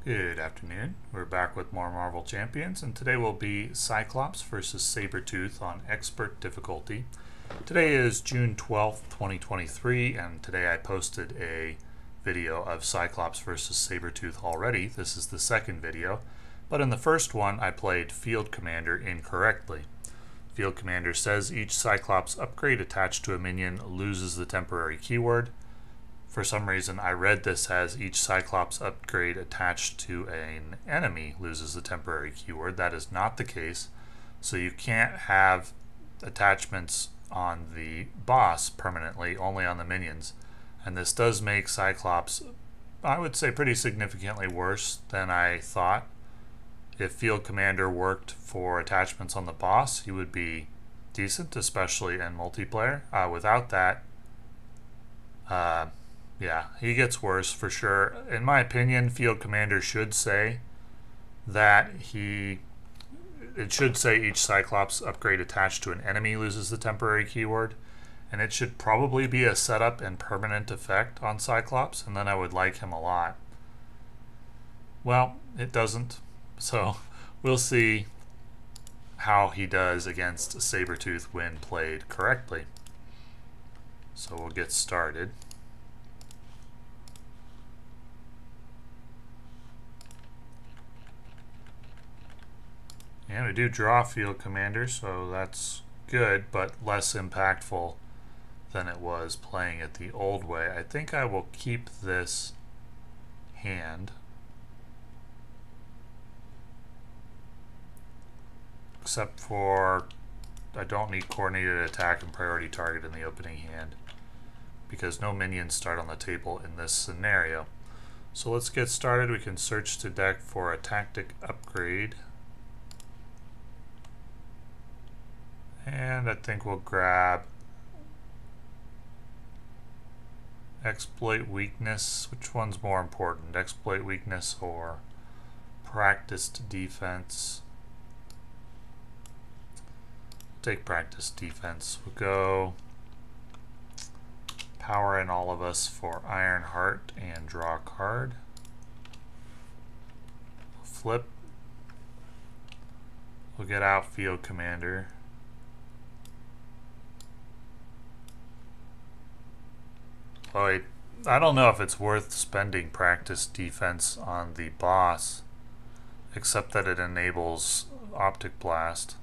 Good afternoon. We're back with more Marvel Champions, and today will be Cyclops versus Sabretooth on Expert difficulty. Today is June 12th, 2023, and today I posted a video of Cyclops versus Sabretooth already. This is the second video, but in the first one I played Field Commander incorrectly. Field Commander says each Cyclops upgrade attached to a minion loses the temporary keyword. For some reason, I read this as each Cyclops upgrade attached to an enemy loses the temporary keyword. That is not the case. So you can't have attachments on the boss permanently, only on the minions. And this does make Cyclops, I would say, pretty significantly worse than I thought. If Field Commander worked for attachments on the boss, he would be decent, especially in multiplayer. Without that, yeah, he gets worse for sure. In my opinion, Field Commander should say that it should say each Cyclops upgrade attached to an enemy loses the temporary keyword. And it should probably be a setup and permanent effect on Cyclops, and then I would like him a lot. Well, it doesn't. So we'll see how he does against Sabretooth when played correctly. So we'll get started. And we do draw Field Commander, so that's good, but less impactful than it was playing it the old way. I think I will keep this hand. Except for I don't need coordinated attack and priority target in the opening hand, because no minions start on the table in this scenario. So let's get started. We can search the deck for a tactic upgrade. And I think we'll grab Exploit Weakness. Which one's more important? Exploit Weakness or Practiced Defense? Take Practiced Defense. We'll go Power in All of Us for Iron Heart and draw a card. Flip. We'll get out Field Commander. Oh, I don't know if it's worth spending Practice Defense on the boss, except that it enables Optic Blast.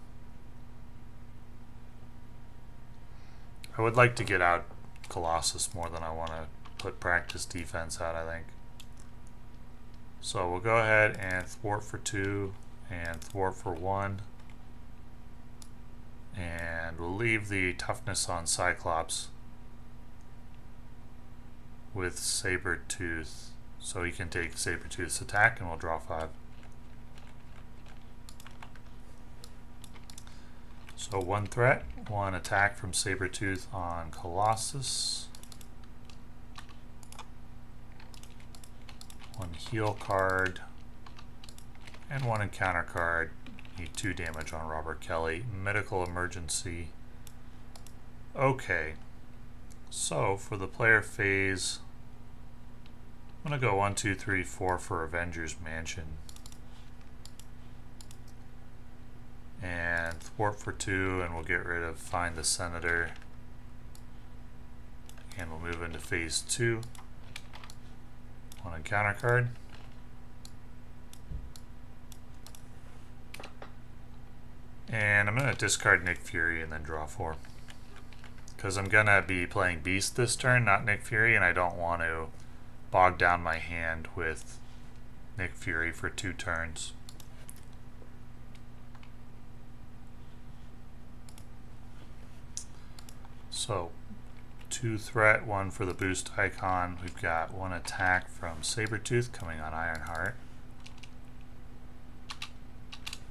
I would like to get out Colossus more than I want to put Practice Defense out, I think. So we'll go ahead and thwart for 2 and thwart for 1. And we'll leave the toughness on Cyclops with Sabretooth, so he can take Sabretooth's attack and we'll draw 5. So 1 threat, 1 attack from Sabretooth on Colossus, 1 heal card, and 1 encounter card. Need 2 damage on Robert Kelly. Medical emergency. Okay. So for the player phase, I'm going to go 1, 2, 3, 4 for Avengers Mansion. And thwart for 2, and we'll get rid of Find the Senator. And we'll move into phase 2. 1 encounter card. And I'm going to discard Nick Fury and then draw 4. Because I'm going to be playing Beast this turn, not Nick Fury, and I don't want to bog down my hand with Nick Fury for 2 turns. So 2 threat, 1 for the boost icon. We've got 1 attack from Sabretooth coming on Ironheart.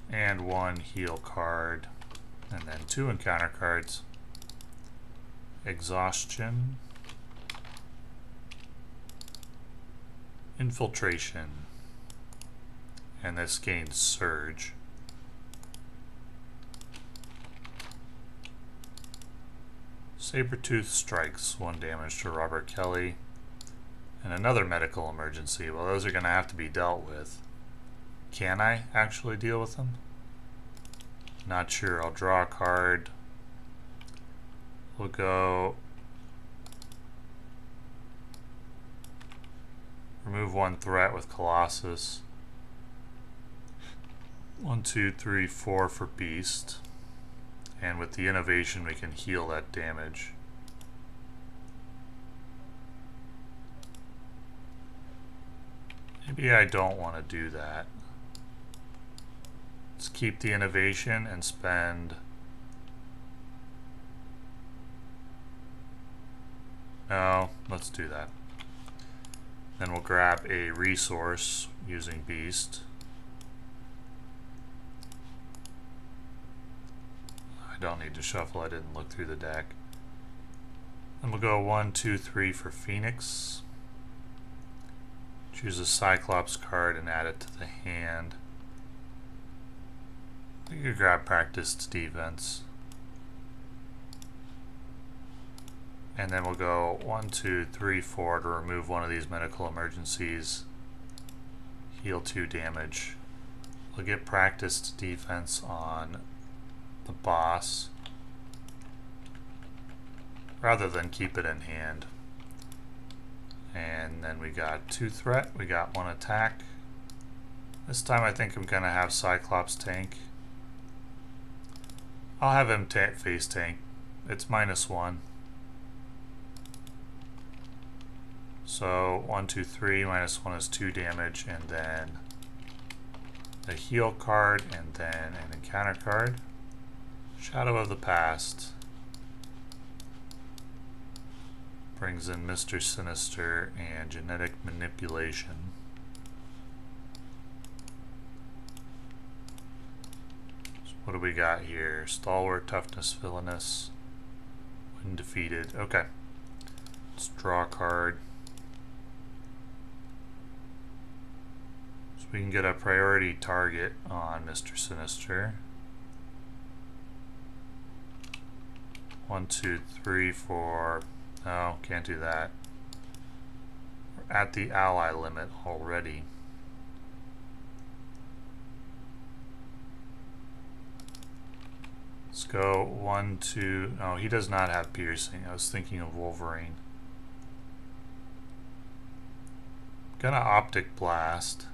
And 1 heal card. And then 2 encounter cards. Exhaustion, Infiltration, and this gains Surge. Sabretooth strikes 1 damage to Robert Kelly. And another medical emergency. Well, those are going to have to be dealt with. Can I actually deal with them? Not sure. I'll draw a card. We'll go remove one threat with Colossus. 1, 2, 3, 4 for Beast. And with the innovation we can heal that damage. Maybe I don't want to do that. Let's keep the innovation and spend... No, let's do that. Then we'll grab a resource using Beast. I don't need to shuffle, I didn't look through the deck. Then we'll go 1, 2, 3 for Phoenix. Choose a Cyclops card and add it to the hand. You could grab Practiced Defense. And then we'll go 1, 2, 3, 4 to remove one of these medical emergencies. Heal 2 damage. We'll get Practiced Defense on the boss rather than keep it in hand. And then we got 2 threat, we got 1 attack. This time I think I'm gonna have Cyclops tank. I'll have him face tank. It's -1. So 1, 2, 3, -1 is 2 damage, and then a heal card, and then an encounter card. Shadow of the Past. Brings in Mr. Sinister and Genetic Manipulation. So what do we got here? Stalwart, Toughness, Villainous. When defeated. Okay. Let's draw a card. So we can get a priority target on Mr. Sinister. 1, 2, 3, 4. No, can't do that. We're at the ally limit already. Let's go 1, 2. No, he does not have piercing. I was thinking of Wolverine. Gonna Optic Blast.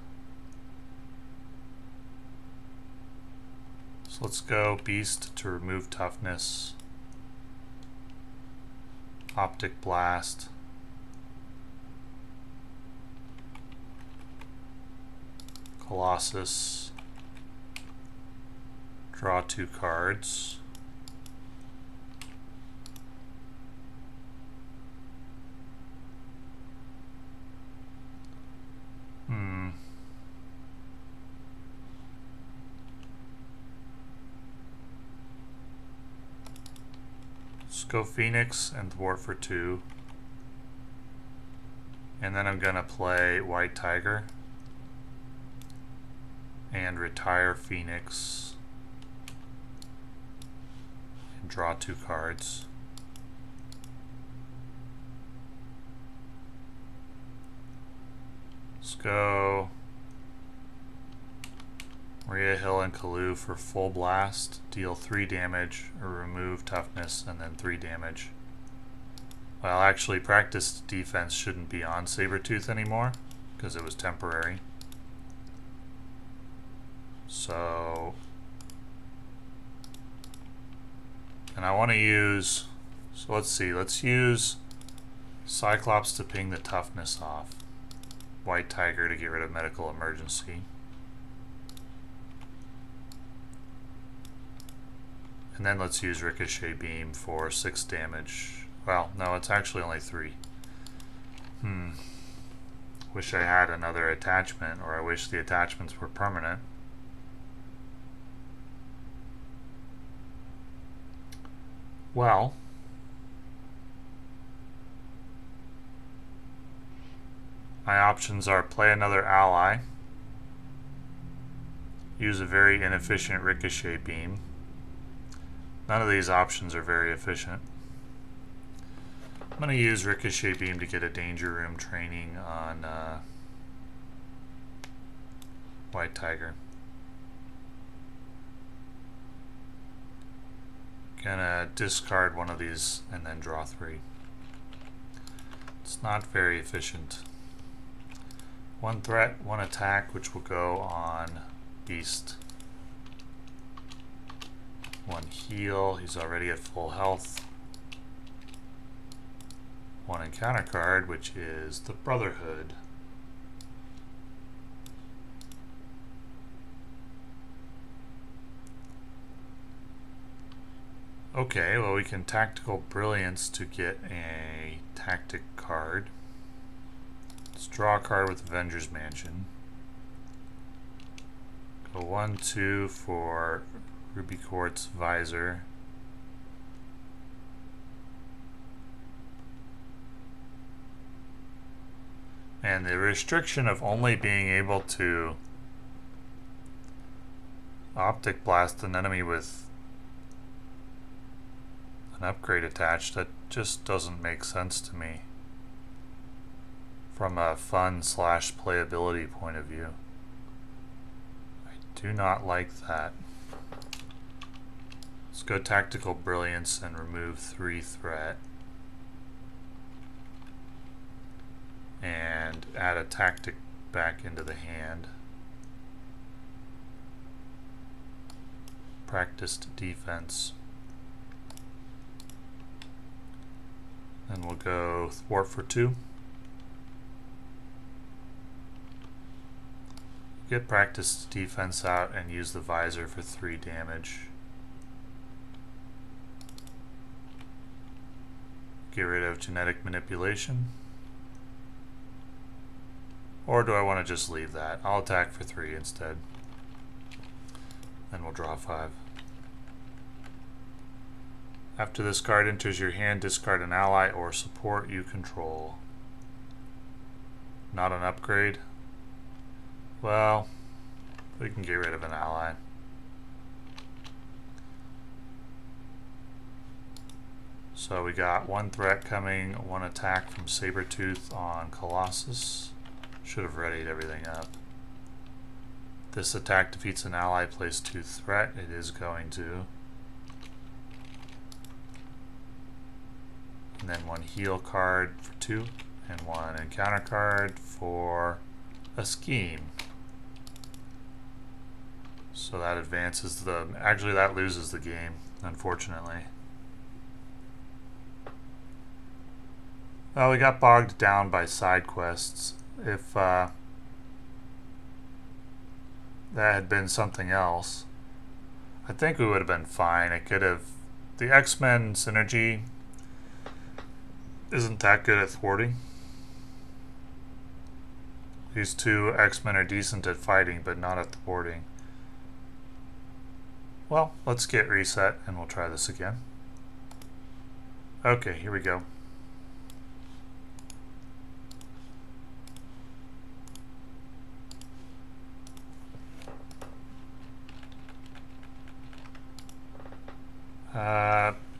So let's go Beast to remove toughness. Optic Blast. Colossus. Draw 2 cards. Let's go Phoenix and thwart for 2. And then I'm gonna play White Tiger and retire Phoenix and draw 2 cards. Let's go Maria Hill and Kalu for full blast, deal 3 damage, or remove toughness, and then 3 damage. Well, actually, Practiced Defense shouldn't be on Sabretooth anymore, because it was temporary. So, and I want to use, so let's see, let's use Cyclops to ping the toughness off. White Tiger to get rid of medical emergency. And then let's use Ricochet Beam for 6 damage. Well, no, it's actually only 3. Wish I had another attachment, or I wish the attachments were permanent. Well, my options are play another ally, use a very inefficient Ricochet Beam. None of these options are very efficient. I'm going to use Ricochet Beam to get a Danger Room training on White Tiger. Gonna discard one of these and then draw 3. It's not very efficient. 1 threat, 1 attack, which will go on Beast. 1 heal, he's already at full health. 1 encounter card, which is the Brotherhood. Okay, well we can Tactical Brilliance to get a tactic card. Let's draw a card with Avengers Mansion. Go 1-2 for Ruby Quartz Visor. And the restriction of only being able to Optic Blast an enemy with an upgrade attached, that just doesn't make sense to me from a fun / playability point of view. I do not like that. Let's go Tactical Brilliance and remove 3 threat and add a tactic back into the hand. Practiced Defense. Then we'll go Thwart for 2. Get Practiced Defense out and use the Visor for 3 damage. Get rid of Genetic Manipulation. Or do I want to just leave that? I'll attack for 3 instead. Then we'll draw 5. After this card enters your hand, discard an ally or support you control. Not an upgrade? Well, we can get rid of an ally. So we got 1 threat coming, 1 attack from Sabretooth on Colossus. Should have readied everything up. This attack defeats an ally, place 2 threat. It is going to. And then 1 heal card for 2, and 1 encounter card for a scheme. So that advances the, actually that loses the game, unfortunately. Well, we got bogged down by side quests. If that had been something else, I think we would have been fine. It could have, the X-Men synergy isn't that good at thwarting. These 2 X-Men are decent at fighting, but not at thwarting. Well, let's get reset and we'll try this again. Okay, here we go.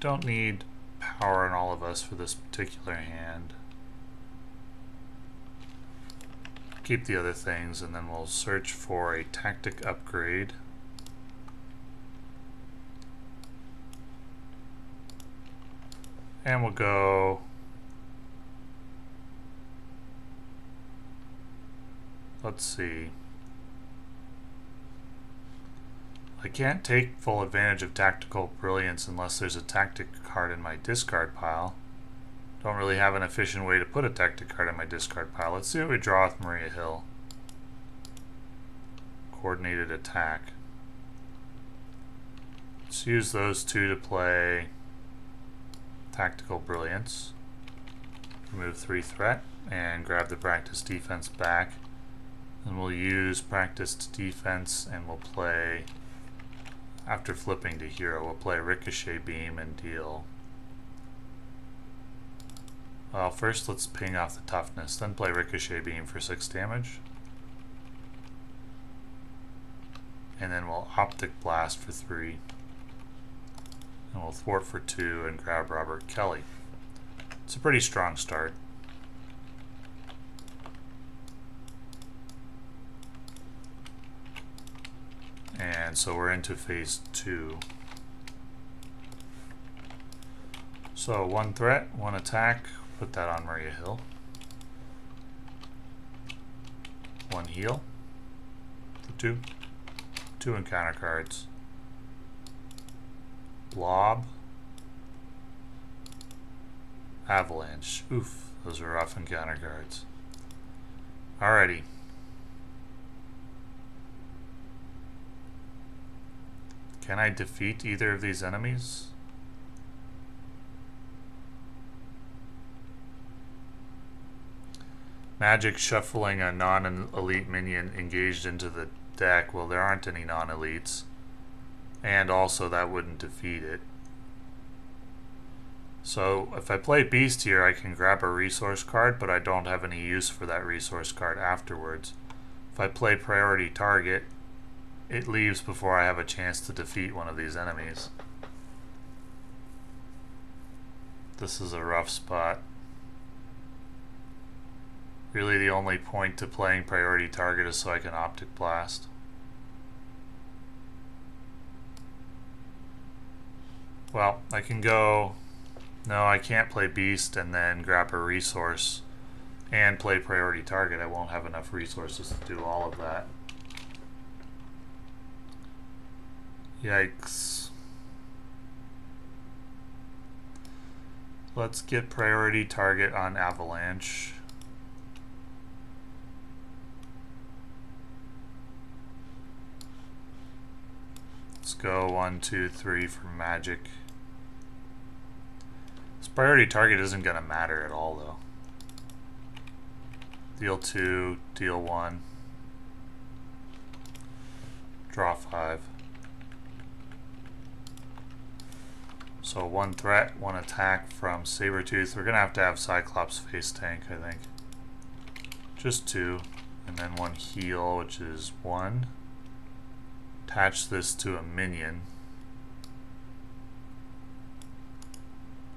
Don't need power on all of us for this particular hand. Keep the other things and then we'll search for a tactic upgrade. And we'll go let's see. I can't take full advantage of Tactical Brilliance unless there's a tactic card in my discard pile. Don't really have an efficient way to put a tactic card in my discard pile. Let's see what we draw with Maria Hill. Coordinated attack. Let's use those 2 to play Tactical Brilliance. Remove 3 threat and grab the Practiced Defense back. And we'll use Practiced Defense and we'll play, after flipping to hero, we'll play Ricochet Beam and deal. Well, first let's ping off the toughness, then play Ricochet Beam for 6 damage. And then we'll Optic Blast for 3. And we'll Thwart for 2 and grab Robert Kelly. It's a pretty strong start. And so we're into phase 2. So 1 threat, 1 attack, put that on Maria Hill. 1 heal for 2. 2 encounter cards. Blob. Avalanche. Oof, those are rough encounter cards. Alrighty. Can I defeat either of these enemies? Magic shuffling a non-elite minion engaged into the deck. Well, there aren't any non-elites. And also that wouldn't defeat it. So if I play Beast here, I can grab a resource card, but I don't have any use for that resource card afterwards. If I play Priority Target, it leaves before I have a chance to defeat one of these enemies. This is a rough spot. Really the only point to playing Priority Target is so I can Optic Blast. Well, I can go... No, I can't play Beast and then grab a resource and play Priority Target. I won't have enough resources to do all of that. Yikes. Let's get Priority Target on Avalanche. Let's go 1, 2, 3 for Magic. This Priority Target isn't going to matter at all, though. Deal 2, deal 1. Draw 5. So 1 threat, 1 attack from Sabretooth. We're going to have Cyclops face tank, I think. Just 2. And then 1 heal, which is 1. Attach this to a minion.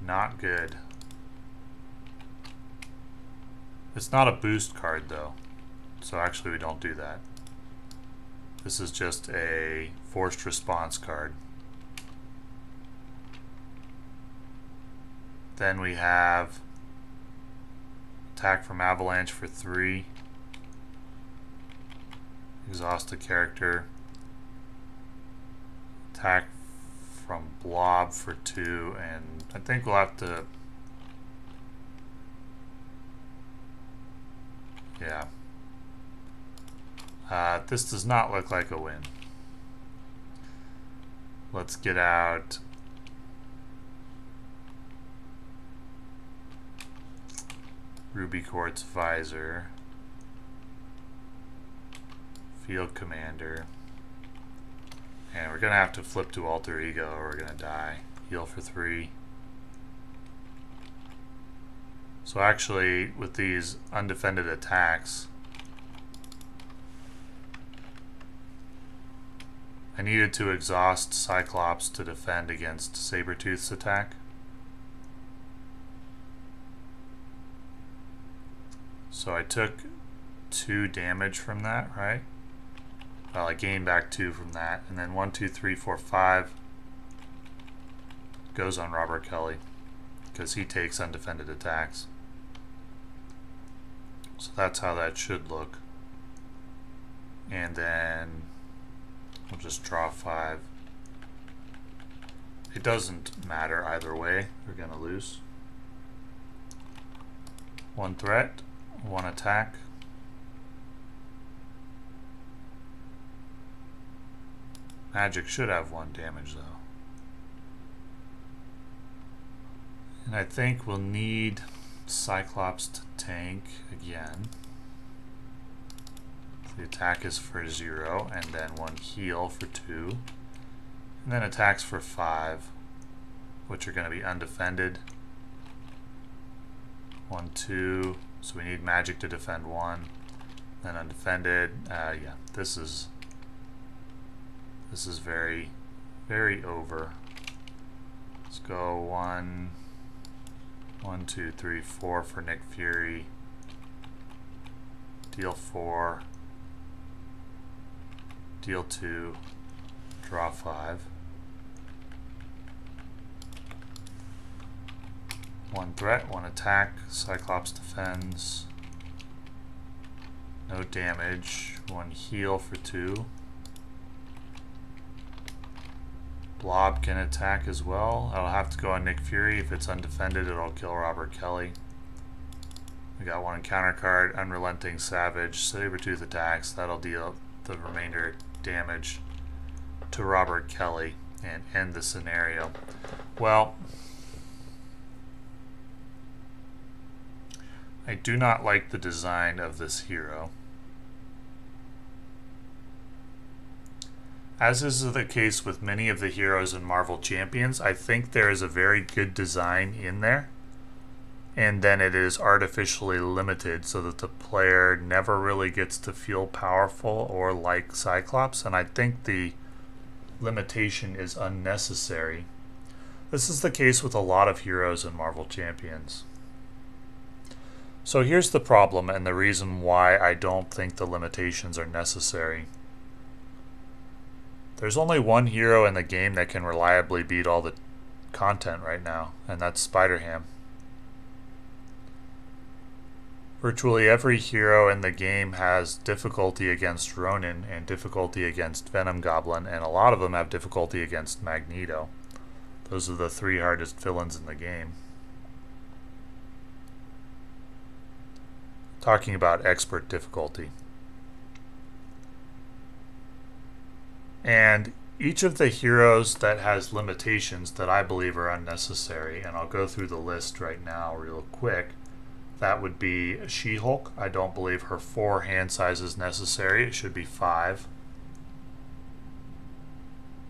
Not good. It's not a boost card though, so actually we don't do that. This is just a forced response card. Then we have attack from Avalanche for 3. Exhaust a character. Attack from Blob for 2, and I think we'll have to... Yeah. This does not look like a win. Let's get out... Ruby Quartz Visor. Field Commander. And we're going to have to flip to Alter Ego or we're going to die. Heal for 3. So actually, with these undefended attacks, I needed to exhaust Cyclops to defend against Sabretooth's attack. So I took 2 damage from that, right? Well, I gained back 2 from that, and then 1, 2, 3, 4, 5 goes on Robert Kelly because he takes undefended attacks. So that's how that should look. And then we'll just draw 5. It doesn't matter either way. We're going to lose. 1 threat, 1 attack. Magic should have 1 damage though. And I think we'll need Cyclops to tank again. The attack is for 0, and then 1 heal for 2. And then attacks for 5, which are going to be undefended. 1, 2, so we need magic to defend 1. Then undefended, yeah, this is very, very over. Let's go 1, 1, 2, 3, 4 for Nick Fury. Deal 4. Deal 2. Draw 5. 1 threat, 1 attack. Cyclops defends. No damage. 1 heal for 2. Blob can attack as well. I'll have to go on Nick Fury. If it's undefended, it'll kill Robert Kelly. We got 1 counter card, Unrelenting Savage. Sabretooth attacks. That'll deal the remainder damage to Robert Kelly and end the scenario. Well, I do not like the design of this hero. As is the case with many of the heroes in Marvel Champions, I think there is a very good design in there, and then it is artificially limited so that the player never really gets to feel powerful or like Cyclops, and I think the limitation is unnecessary. This is the case with a lot of heroes in Marvel Champions. So here's the problem and the reason why I don't think the limitations are necessary. There's only one hero in the game that can reliably beat all the content right now, and that's Spider-Ham. Virtually every hero in the game has difficulty against Ronin and difficulty against Venom Goblin, and a lot of them have difficulty against Magneto. Those are the 3 hardest villains in the game. Talking about expert difficulty. And each of the heroes that has limitations that I believe are unnecessary, and I'll go through the list right now real quick. That would be She-Hulk. I don't believe her 4 hand size is necessary. It should be 5.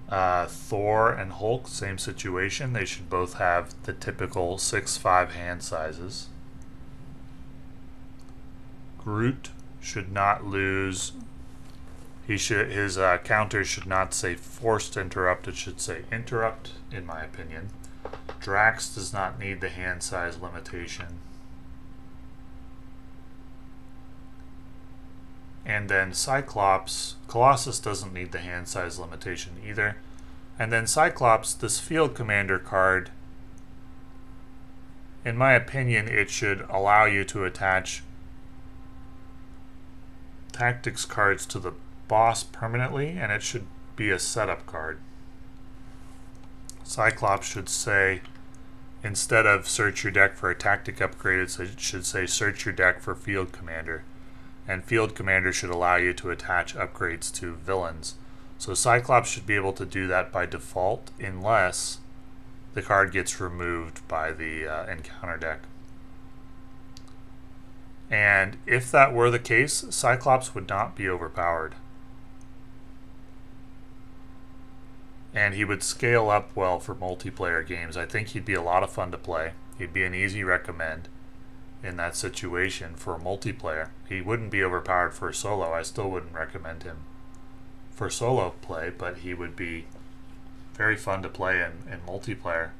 Thor and Hulk, same situation. They should both have the typical 6'5" hand sizes. Groot should not lose. His counter should not say forced interrupt, it should say interrupt, in my opinion. Drax does not need the hand size limitation. And then Cyclops, Colossus doesn't need the hand size limitation either. And then Cyclops, this Field Commander card, in my opinion, it should allow you to attach tactics cards to the boss permanently, and it should be a setup card. Cyclops should say, instead of search your deck for a tactic upgrade, it should say search your deck for Field Commander. And Field Commander should allow you to attach upgrades to villains. So Cyclops should be able to do that by default unless the card gets removed by the encounter deck. And if that were the case, Cyclops would not be overpowered. And he would scale up well for multiplayer games. I think he'd be a lot of fun to play. He'd be an easy recommend in that situation for a multiplayer. He wouldn't be overpowered for solo. I still wouldn't recommend him for solo play, but he would be very fun to play in multiplayer.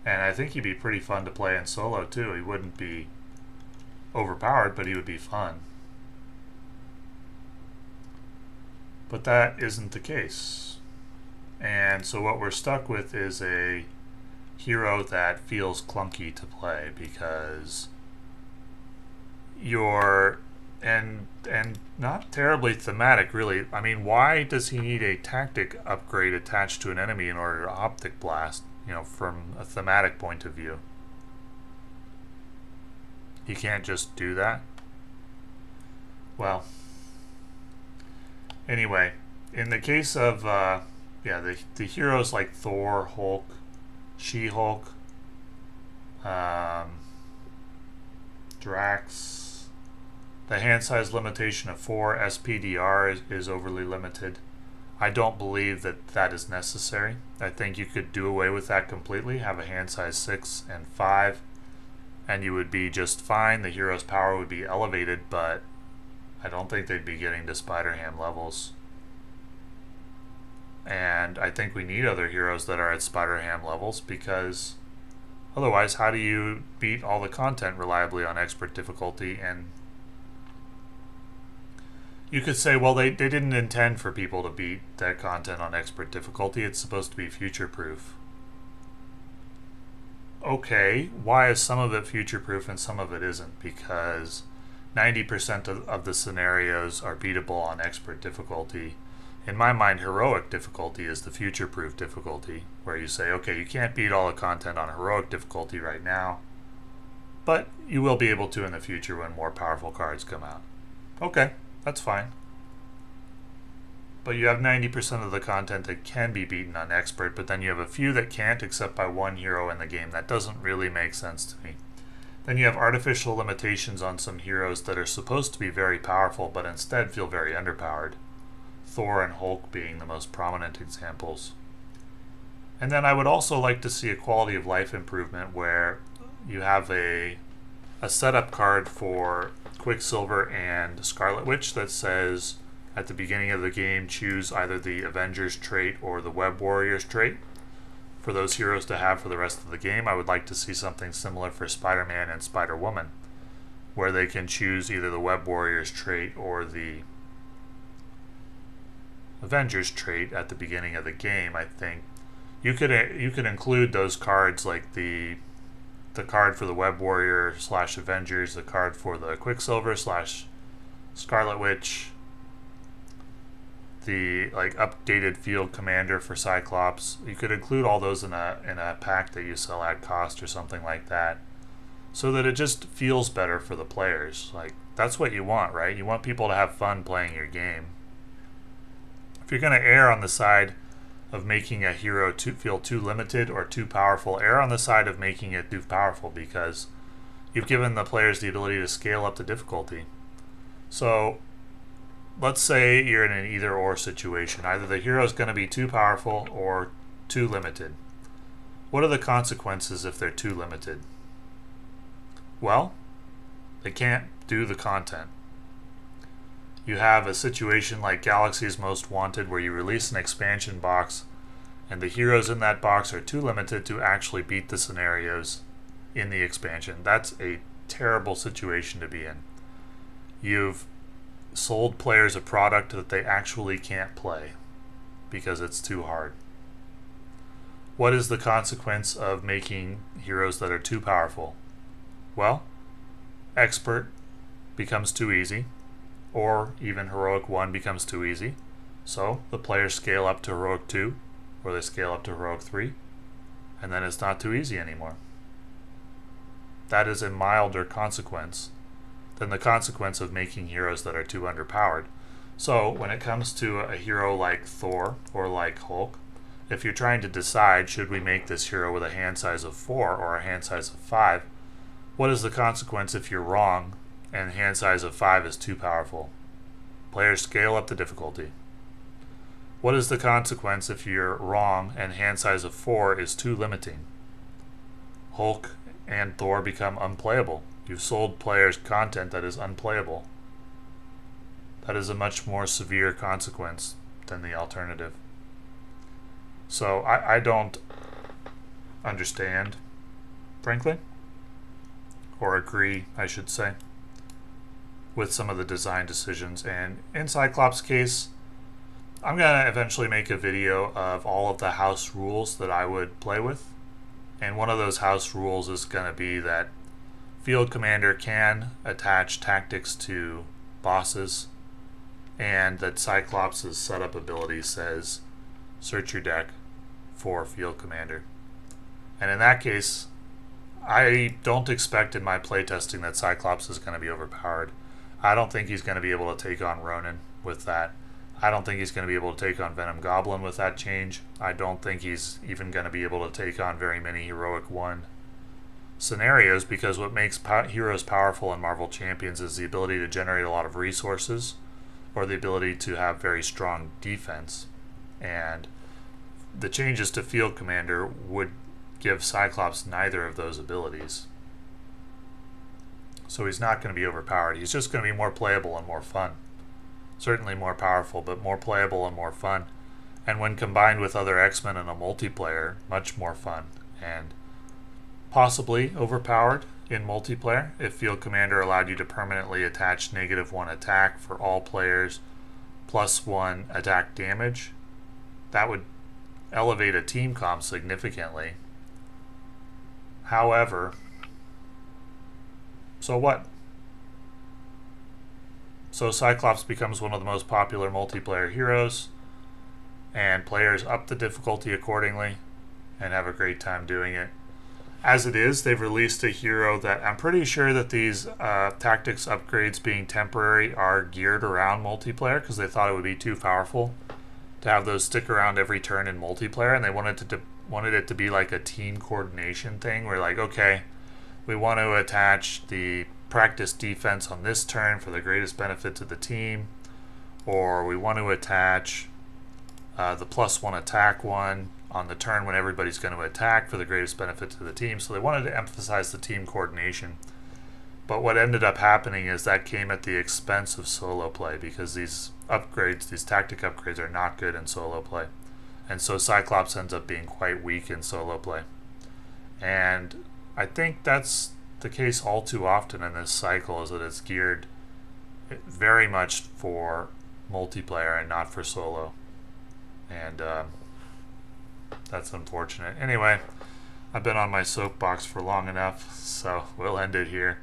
And I think he'd be pretty fun to play in solo too. He wouldn't be overpowered, but he would be fun. But that isn't the case. And so what we're stuck with is a hero that feels clunky to play because you're and not terribly thematic really. I mean, why does he need a tactic upgrade attached to an enemy in order to optic blast, you know, from a thematic point of view? He can't just do that. Well, anyway, in the case of the heroes like Thor, Hulk, She-Hulk, Drax, the hand size limitation of 4 SPDR is overly limited. I don't believe that is necessary. I think you could do away with that completely, have a hand size 6 and 5, and you would be just fine. The hero's power would be elevated, but I don't think they'd be getting to Spider-Ham levels. And I think we need other heroes that are at Spider-Ham levels because Otherwise, how do you beat all the content reliably on expert difficulty? And you could say, well, they didn't intend for people to beat that content on expert difficulty. It's supposed to be future-proof. Okay, why is some of it future-proof and some of it isn't? Because 90% of the scenarios are beatable on expert difficulty. In my mind, heroic difficulty is the future-proof difficulty, where you say, okay, you can't beat all the content on heroic difficulty right now, but you will be able to in the future when more powerful cards come out. Okay, that's fine. But you have 90% of the content that can be beaten on expert, but then you have a few that can't except by one hero in the game. That doesn't really make sense to me. Then you have artificial limitations on some heroes that are supposed to be very powerful, but instead feel very underpowered. Thor and Hulk being the most prominent examples. And then I would also like to see a quality of life improvement where you have a setup card for Quicksilver and Scarlet Witch that says at the beginning of the game choose either the Avengers trait or the Web Warriors trait for those heroes to have for the rest of the game. I would like to see something similar for Spider-Man and Spider-Woman, where they can choose either the Web Warriors trait or the Avengers trait at the beginning of the game. I think you could include those cards, like the card for the Web Warrior / Avengers, the card for the Quicksilver / Scarlet Witch, the updated Field Commander for Cyclops. You could include all those in a pack that you sell at cost or something like that, so that it just feels better for the players. Like, that's what you want, right? You want people to have fun playing your game. If you're going to err on the side of making a hero feel too limited or too powerful, err on the side of making it too powerful, because you've given the players the ability to scale up the difficulty. So let's say you're in an either-or situation. Either the hero is going to be too powerful or too limited. What are the consequences if they're too limited? Well, they can't do the content. You have a situation like Galaxy's Most Wanted, where you release an expansion box and the heroes in that box are too limited to actually beat the scenarios in the expansion. That's a terrible situation to be in. You've sold players a product that they actually can't play because it's too hard. What is the consequence of making heroes that are too powerful? Well, expert becomes too easy, or even heroic 1 becomes too easy. So the players scale up to heroic 2, or they scale up to heroic 3, and then it's not too easy anymore. That is a milder consequence than the consequence of making heroes that are too underpowered. So when it comes to a hero like Thor or like Hulk, if you're trying to decide, should we make this hero with a hand size of 4 or a hand size of 5, what is the consequence if you're wrong and hand size of 5 is too powerful? Players scale up the difficulty. What is the consequence if you're wrong and hand size of 4 is too limiting? Hulk and Thor become unplayable. You've sold players content that is unplayable. That is a much more severe consequence than the alternative. So I don't understand, frankly, or agree, I should say, with some of the design decisions. And in Cyclops' case, I'm going to eventually make a video of all of the house rules that I would play with. And one of those house rules is going to be that Field Commander can attach tactics to bosses, and that Cyclops' setup ability says search your deck for Field Commander. And in that case, I don't expect in my playtesting that Cyclops is going to be overpowered. I don't think he's going to be able to take on Ronan with that. I don't think he's going to be able to take on Venom Goblin with that change. I don't think he's even going to be able to take on very many Heroic 1 scenarios, because what makes heroes powerful in Marvel Champions is the ability to generate a lot of resources, or the ability to have very strong defense. And the changes to Field Commander would give Cyclops neither of those abilities. So he's not going to be overpowered. He's just going to be more playable and more fun. Certainly more powerful, but more playable and more fun. And when combined with other X-Men in a multiplayer, much more fun. And possibly overpowered in multiplayer if Field Commander allowed you to permanently attach -1 attack for all players +1 attack damage. That would elevate a team comp significantly. However, so what? So Cyclops becomes one of the most popular multiplayer heroes, and players up the difficulty accordingly and have a great time doing it. As it is, they've released a hero that I'm pretty sure that these tactics upgrades being temporary are geared around multiplayer, because they thought it would be too powerful to have those stick around every turn in multiplayer, and they wanted it to be like a team coordination thing where, like, okay, we want to attach the practice defense on this turn for the greatest benefit to the team, or we want to attach the +1 attack one on the turn when everybody's going to attack for the greatest benefit to the team. So they wanted to emphasize the team coordination. But what ended up happening is that came at the expense of solo play, because these upgrades, these tactic upgrades, are not good in solo play. And so Cyclops ends up being quite weak in solo play. And I think that's the case all too often in this cycle, is that it's geared very much for multiplayer and not for solo. And that's unfortunate. Anyway, I've been on my soapbox for long enough, so we'll end it here.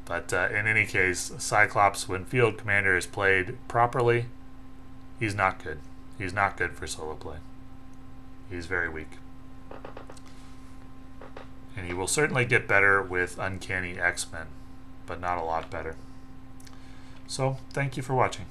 But in any case, Cyclops, when Field Commander is played properly, he's not good. He's not good for solo play. He's very weak. And he will certainly get better with Uncanny X-Men, but not a lot better. So, thank you for watching.